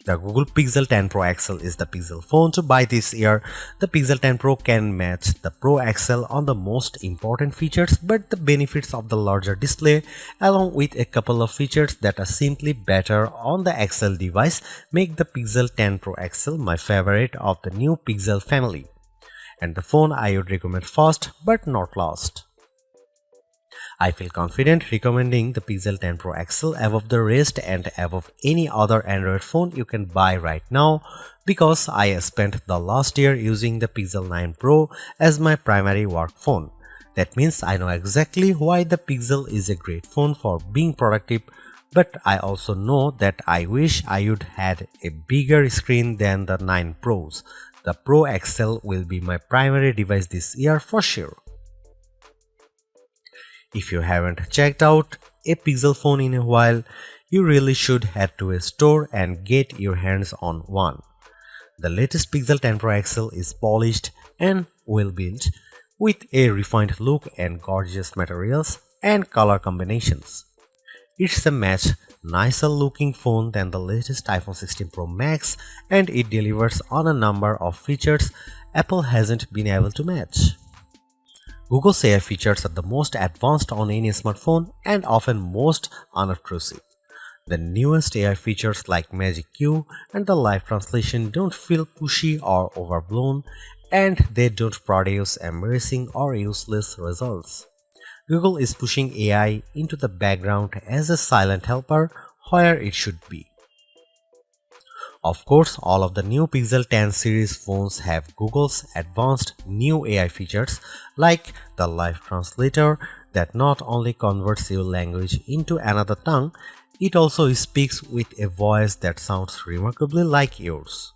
The Google Pixel 10 Pro XL is the Pixel phone to buy this year. The Pixel 10 Pro can match the Pro XL on the most important features, but the benefits of the larger display, along with a couple of features that are simply better on the XL device, make the Pixel 10 Pro XL my favorite of the new Pixel family, and the phone I would recommend first but not last. I feel confident recommending the Pixel 10 Pro XL above the rest and above any other Android phone you can buy right now, because I spent the last year using the Pixel 9 Pro as my primary work phone. That means I know exactly why the Pixel is a great phone for being productive, but I also know that I wish I would had a bigger screen than the 9 Pros. The Pro XL will be my primary device this year for sure. If you haven't checked out a Pixel phone in a while, you really should head to a store and get your hands on one. The latest Pixel 10 Pro XL is polished and well built, with a refined look and gorgeous materials and color combinations. It's a much nicer looking phone than the latest iPhone 16 Pro Max, and it delivers on a number of features Apple hasn't been able to match. Google's AI features are the most advanced on any smartphone and often most unobtrusive. The newest AI features like Magic Q and the live translation don't feel pushy or overblown, and they don't produce embarrassing or useless results. Google is pushing AI into the background as a silent helper where it should be. Of course, all of the new Pixel 10 series phones have Google's advanced new AI features like the live translator that not only converts your language into another tongue, it also speaks with a voice that sounds remarkably like yours.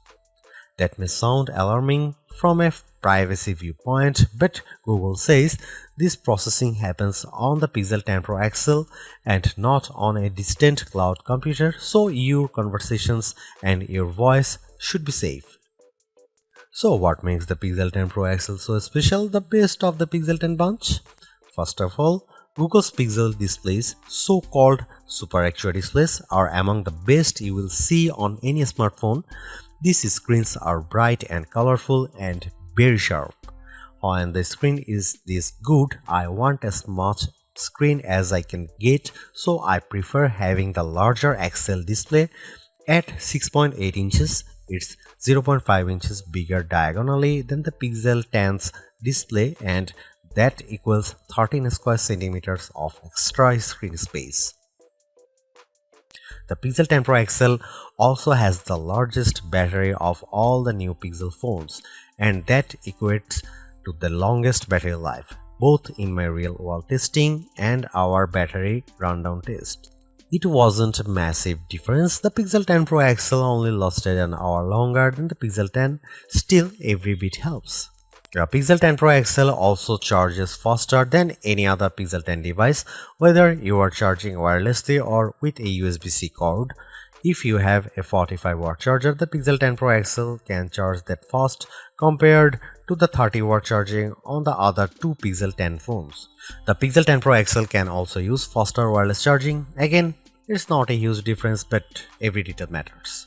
That may sound alarming from a privacy viewpoint, but Google says this processing happens on the Pixel 10 Pro XL and not on a distant cloud computer, so your conversations and your voice should be safe. So what makes the Pixel 10 Pro XL so special, the best of the Pixel 10 bunch? First of all, Google's Pixel displays, so-called Super Actua displays, are among the best you will see on any smartphone. These screens are bright and colorful and very sharp. When the screen is this good, I want as much screen as I can get, so I prefer having the larger XL display at 6.8 inches. It's 0.5 inches bigger diagonally than the Pixel 10's display, and that equals 13 square centimeters of extra screen space. The Pixel 10 Pro XL also has the largest battery of all the new Pixel phones, and that equates to the longest battery life, both in my real-world testing and our battery rundown test. It wasn't a massive difference. The Pixel 10 Pro XL only lasted an hour longer than the Pixel 10, still every bit helps. The Pixel 10 Pro XL also charges faster than any other Pixel 10 device, whether you are charging wirelessly or with a USB-C cord. If you have a 45-watt charger, the Pixel 10 Pro XL can charge that fast compared to the 30-watt charging on the other two Pixel 10 phones. The Pixel 10 Pro XL can also use faster wireless charging. Again, it's not a huge difference, but every detail matters.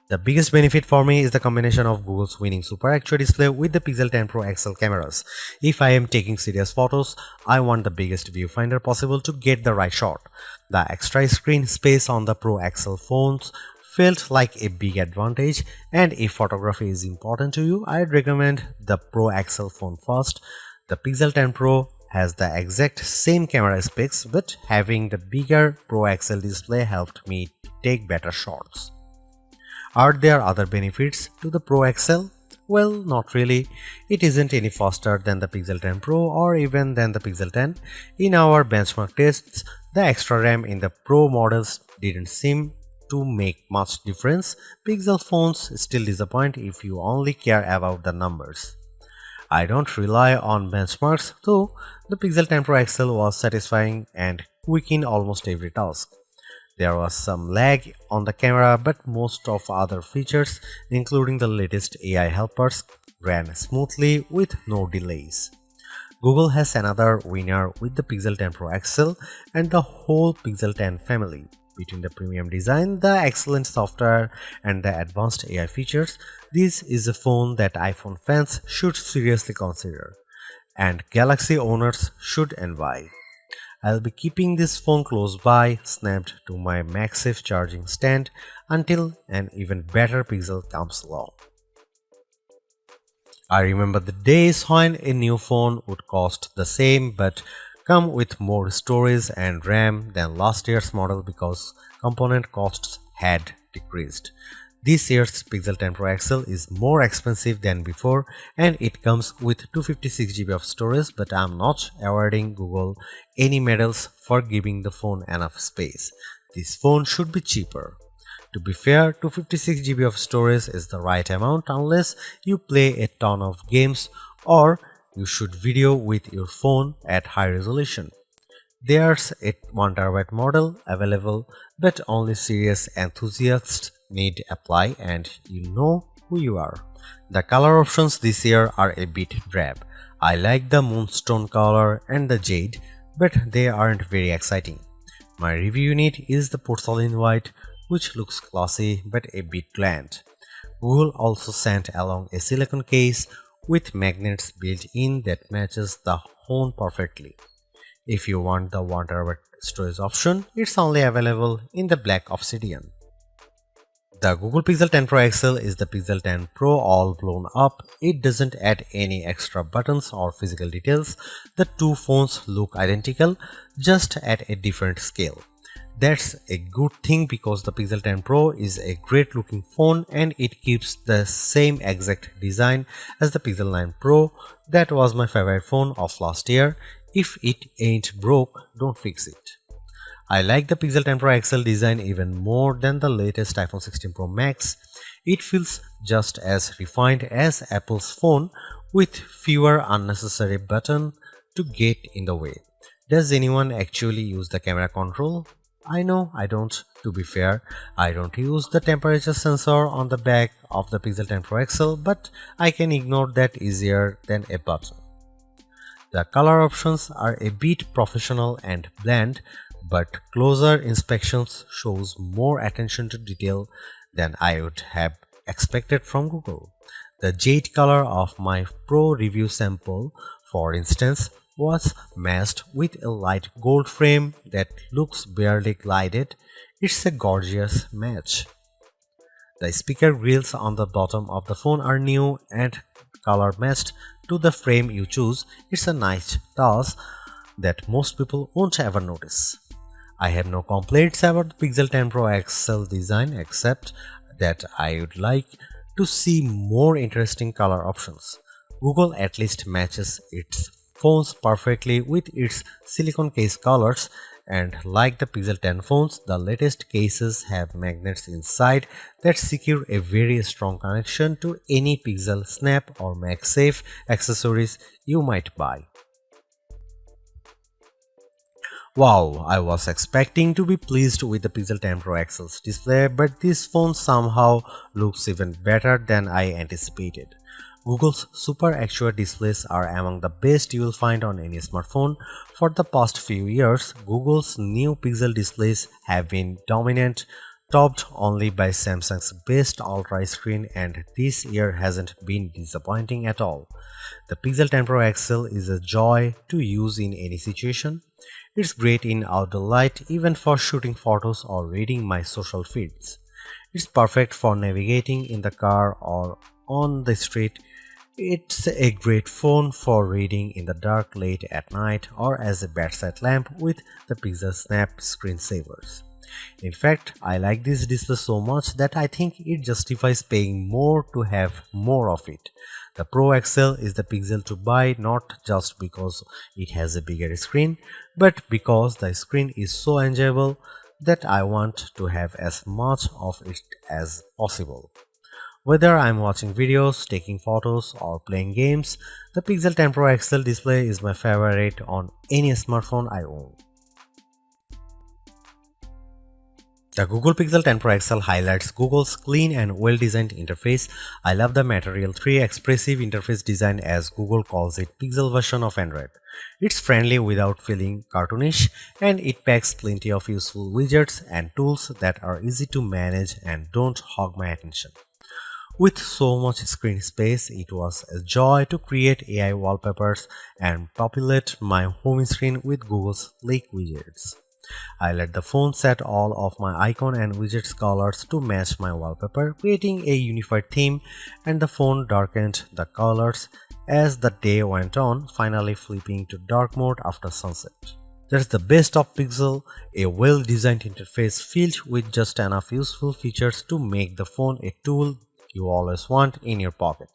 The biggest benefit for me is the combination of Google's winning Super Actua display with the Pixel 10 Pro XL cameras. If I am taking serious photos, I want the biggest viewfinder possible to get the right shot. The extra screen space on the Pro XL phones felt like a big advantage, and if photography is important to you, I'd recommend the Pro XL phone first. The Pixel 10 Pro has the exact same camera specs, but having the bigger Pro XL display helped me take better shots. Are there other benefits to the Pro XL? Well, not really. It isn't any faster than the Pixel 10 Pro or even than the Pixel 10. In our benchmark tests, the extra RAM in the Pro models didn't seem to make much difference. Pixel phones still disappoint if you only care about the numbers. I don't rely on benchmarks, though the Pixel 10 Pro XL was satisfying and quick in almost every task. There was some lag on the camera, but most of other features, including the latest AI helpers, ran smoothly with no delays. Google has another winner with the Pixel 10 Pro XL and the whole Pixel 10 family. Between the premium design, the excellent software, and the advanced AI features, this is a phone that iPhone fans should seriously consider, and Galaxy owners should envy. I'll be keeping this phone close by, snapped to my MagSafe charging stand until an even better Pixel comes along. I remember the days when a new phone would cost the same but come with more storage and RAM than last year's model because component costs had decreased. This year's Pixel 10 Pro XL is more expensive than before and it comes with 256 GB of storage, but I'm not awarding Google any medals for giving the phone enough space. This phone should be cheaper. To be fair, 256 GB of storage is the right amount unless you play a ton of games or you shoot video with your phone at high resolution. There's a 1TB model available, but only serious enthusiasts need apply, and you know who you are. The color options this year are a bit drab. I like the moonstone color and the jade, but they aren't very exciting. My review unit is the porcelain white, which looks classy but a bit bland. Google also sent along a silicone case with magnets built in that matches the phone perfectly. If you want the 1TB storage option, it's only available in the black obsidian. The Google Pixel 10 Pro XL is the Pixel 10 Pro all blown up. It doesn't add any extra buttons or physical details. The two phones look identical, just at a different scale. That's a good thing because the Pixel 10 Pro is a great looking phone and it keeps the same exact design as the Pixel 9 Pro. That was my favorite phone of last year. If it ain't broke, don't fix it. I like the Pixel 10 Pro XL design even more than the latest iPhone 16 Pro Max. It feels just as refined as Apple's phone with fewer unnecessary buttons to get in the way. Does anyone actually use the camera control? I know I don't. To be fair, I don't use the temperature sensor on the back of the Pixel 10 Pro XL, but I can ignore that easier than a button. The color options are a bit professional and bland, but closer inspections shows more attention to detail than I would have expected from Google. The jade color of my Pro review sample, for instance, was matched with a light gold frame that looks barely glided. It's a gorgeous match. The speaker grills on the bottom of the phone are new and color matched to the frame you choose. It's a nice touch that most people won't ever notice. I have no complaints about the Pixel 10 Pro XL design except that I would like to see more interesting color options. Google at least matches its phones perfectly with its silicone case colors, and like the Pixel 10 phones, the latest cases have magnets inside that secure a very strong connection to any Pixel Snap or MagSafe accessories you might buy. Wow, I was expecting to be pleased with the Pixel 10 Pro XL's display, but this phone somehow looks even better than I anticipated. Google's Super Actua displays are among the best you will find on any smartphone. For the past few years, Google's new Pixel displays have been dominant, topped only by Samsung's best Ultra screen, and this year hasn't been disappointing at all. The Pixel 10 Pro XL is a joy to use in any situation. It's great in outdoor light, even for shooting photos or reading my social feeds. It's perfect for navigating in the car or on the street. It's a great phone for reading in the dark late at night or as a bedside lamp with the Pixel Snap screensavers. In fact, I like this display so much that I think it justifies paying more to have more of it. The Pro XL is the Pixel to buy not just because it has a bigger screen, but because the screen is so enjoyable that I want to have as much of it as possible. Whether I'm watching videos, taking photos, or playing games, the Pixel 10 Pro XL display is my favorite on any smartphone I own. The Google Pixel 10 Pro XL highlights Google's clean and well-designed interface. I love the Material 3 expressive interface design, as Google calls it Pixel version of Android. It's friendly without feeling cartoonish, and it packs plenty of useful widgets and tools that are easy to manage and don't hog my attention. With so much screen space, it was a joy to create AI wallpapers and populate my home screen with Google's sleek widgets. I let the phone set all of my icon and widgets colors to match my wallpaper, creating a unified theme, and the phone darkened the colors as the day went on, finally flipping to dark mode after sunset. That's the best of Pixel, a well-designed interface filled with just enough useful features to make the phone a tool you always want in your pocket.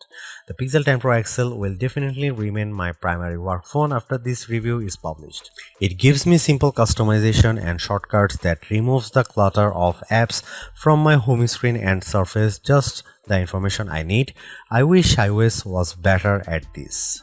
The Pixel 10 Pro XL will definitely remain my primary work phone after this review is published. It gives me simple customization and shortcuts that removes the clutter of apps from my home screen and surface just the information I need. I wish iOS was better at this.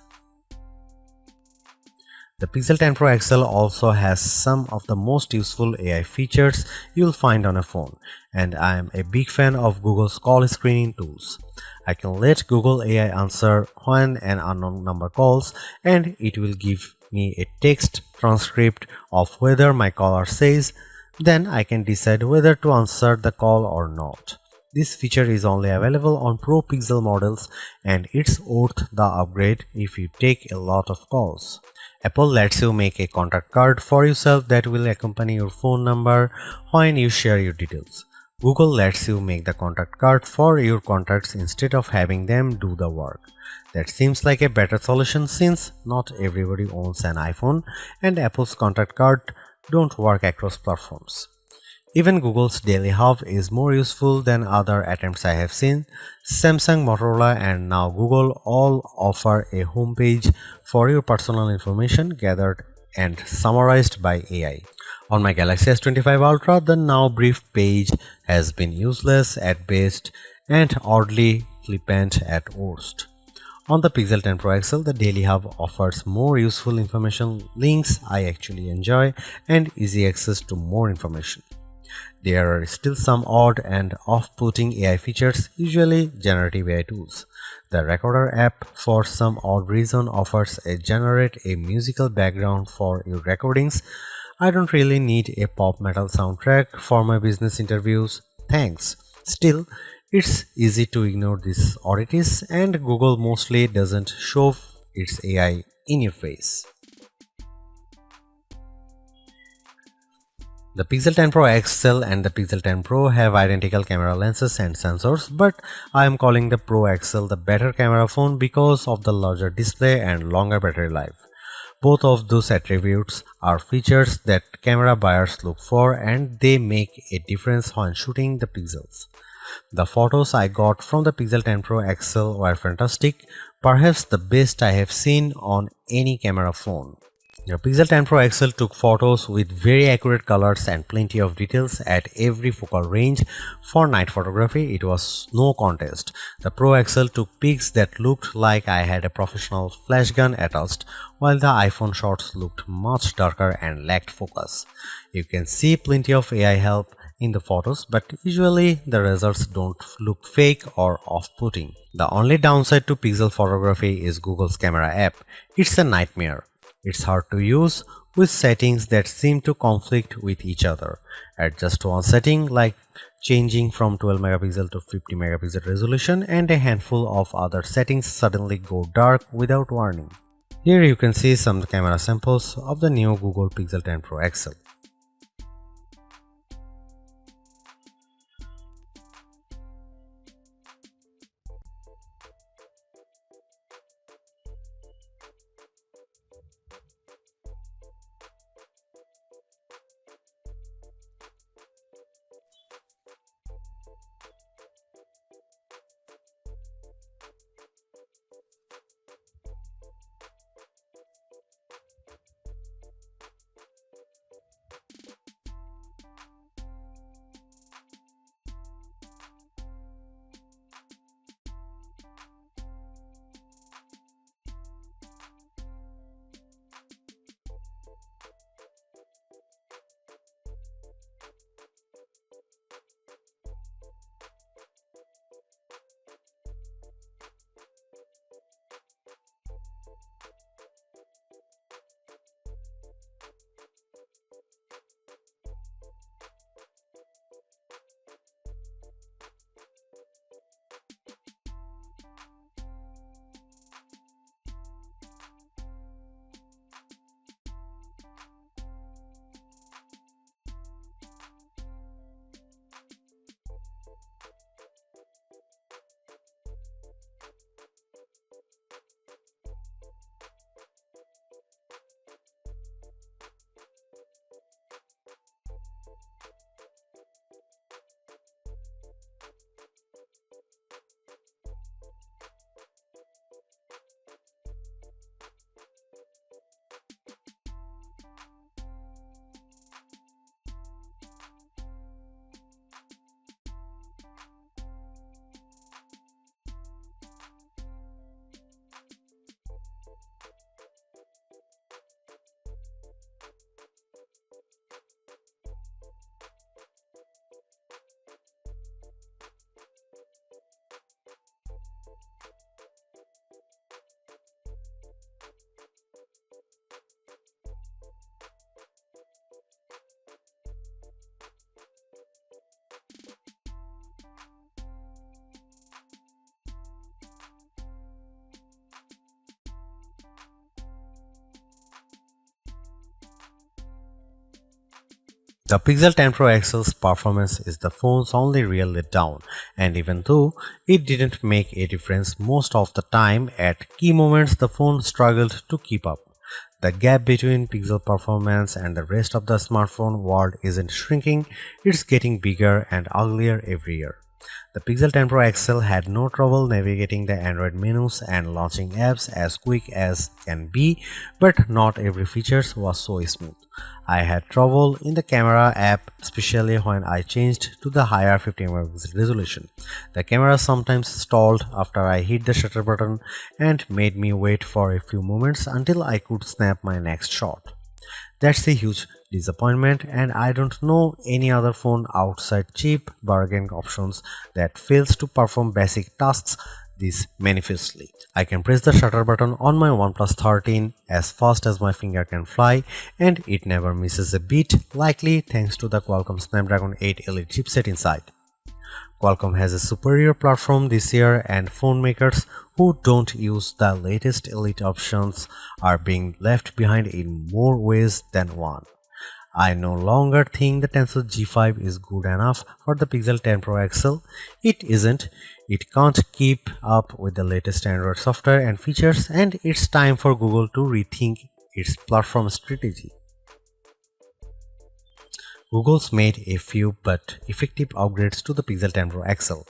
The Pixel 10 Pro XL also has some of the most useful AI features you'll find on a phone, and I am a big fan of Google's call screening tools. I can let Google AI answer when an unknown number calls, and it will give me a text transcript of whether my caller says, then I can decide whether to answer the call or not. This feature is only available on Pro Pixel models, and it's worth the upgrade if you take a lot of calls. Apple lets you make a contact card for yourself that will accompany your phone number when you share your details. Google lets you make the contact card for your contacts instead of having them do the work. That seems like a better solution since not everybody owns an iPhone and Apple's contact card don't work across platforms. Even Google's Daily Hub is more useful than other attempts I have seen. Samsung, Motorola, and now Google all offer a homepage for your personal information gathered and summarized by AI. On my Galaxy S25 Ultra, the now brief page has been useless at best and oddly flippant at worst. On the Pixel 10 Pro XL, the Daily Hub offers more useful information, links I actually enjoy, and easy access to more information. There are still some odd and off-putting AI features, usually generative AI tools. The Recorder app, for some odd reason, offers a generate a musical background for your recordings. I don't really need a pop metal soundtrack for my business interviews. Thanks. Still, it's easy to ignore these oddities, and Google mostly doesn't shove its AI in your face. The Pixel 10 Pro XL and the Pixel 10 Pro have identical camera lenses and sensors, but I am calling the Pro XL the better camera phone because of the larger display and longer battery life. Both of those attributes are features that camera buyers look for, and they make a difference when shooting the pixels. The photos I got from the Pixel 10 Pro XL were fantastic, perhaps the best I have seen on any camera phone. The Pixel 10 Pro XL took photos with very accurate colors and plenty of details at every focal range. For night photography, it was no contest. The Pro XL took pics that looked like I had a professional flash gun attached, while the iPhone shots looked much darker and lacked focus. You can see plenty of AI help in the photos, but usually the results don't look fake or off-putting. The only downside to Pixel photography is Google's camera app. It's a nightmare. It's hard to use with settings that seem to conflict with each other. At just one setting, like changing from 12 megapixel to 50 megapixel resolution, and a handful of other settings suddenly go dark without warning. Here you can see some camera samples of the new Google Pixel 10 Pro XL. The Pixel 10 Pro XL's performance is the phone's only real letdown, and even though it didn't make a difference most of the time, at key moments the phone struggled to keep up. The gap between Pixel performance and the rest of the smartphone world isn't shrinking, it's getting bigger and uglier every year. The Pixel 10 Pro XL had no trouble navigating the Android menus and launching apps as quick as can be, but not every feature was so smooth. I had trouble in the camera app, especially when I changed to the higher 50 megapixel resolution. The camera sometimes stalled after I hit the shutter button and made me wait for a few moments until I could snap my next shot. That's a huge disappointment, and I don't know any other phone outside cheap bargain options that fails to perform basic tasks this manifestly. I can press the shutter button on my OnePlus 13 as fast as my finger can fly, and it never misses a beat, likely thanks to the Qualcomm Snapdragon 8 Elite chipset inside. Qualcomm has a superior platform this year, and phone makers who don't use the latest Elite options are being left behind in more ways than one. I no longer think the Tensor G5 is good enough for the Pixel 10 Pro XL. It isn't. It can't keep up with the latest Android software and features, and it's time for Google to rethink its platform strategy. Google's made a few but effective upgrades to the Pixel 10 Pro XL.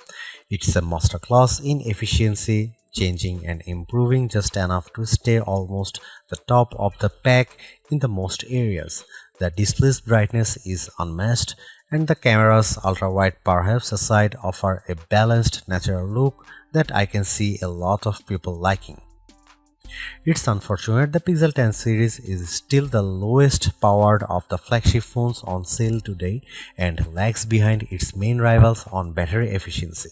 It's a masterclass in efficiency, changing and improving just enough to stay almost the top of the pack in the most areas. The display's brightness is unmatched, and the camera's ultra-wide perhaps aside offer a balanced natural look that I can see a lot of people liking. It's unfortunate the Pixel 10 series is still the lowest powered of the flagship phones on sale today and lags behind its main rivals on battery efficiency.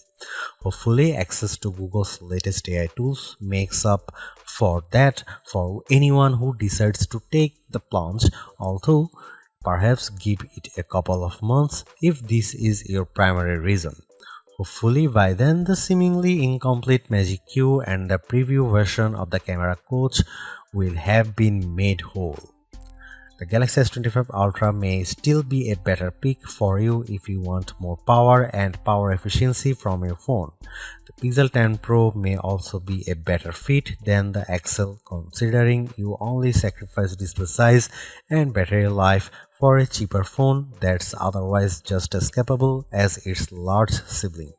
Hopefully, access to Google's latest AI tools makes up for that for anyone who decides to take the plunge, although perhaps give it a couple of months if this is your primary reason. Hopefully by then the seemingly incomplete Magic Q and the preview version of the camera coach will have been made whole. The Galaxy S25 Ultra may still be a better pick for you if you want more power and power efficiency from your phone. The Pixel 10 Pro may also be a better fit than the XL, considering you only sacrifice display size and battery life for a cheaper phone that's otherwise just as capable as its large sibling.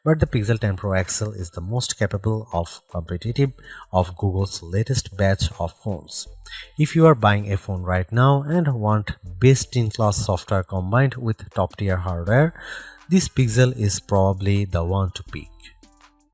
But the Pixel 10 Pro XL is the most capable of competitive of Google's latest batch of phones. If you are buying a phone right now and want best-in-class software combined with top-tier hardware, this Pixel is probably the one to pick.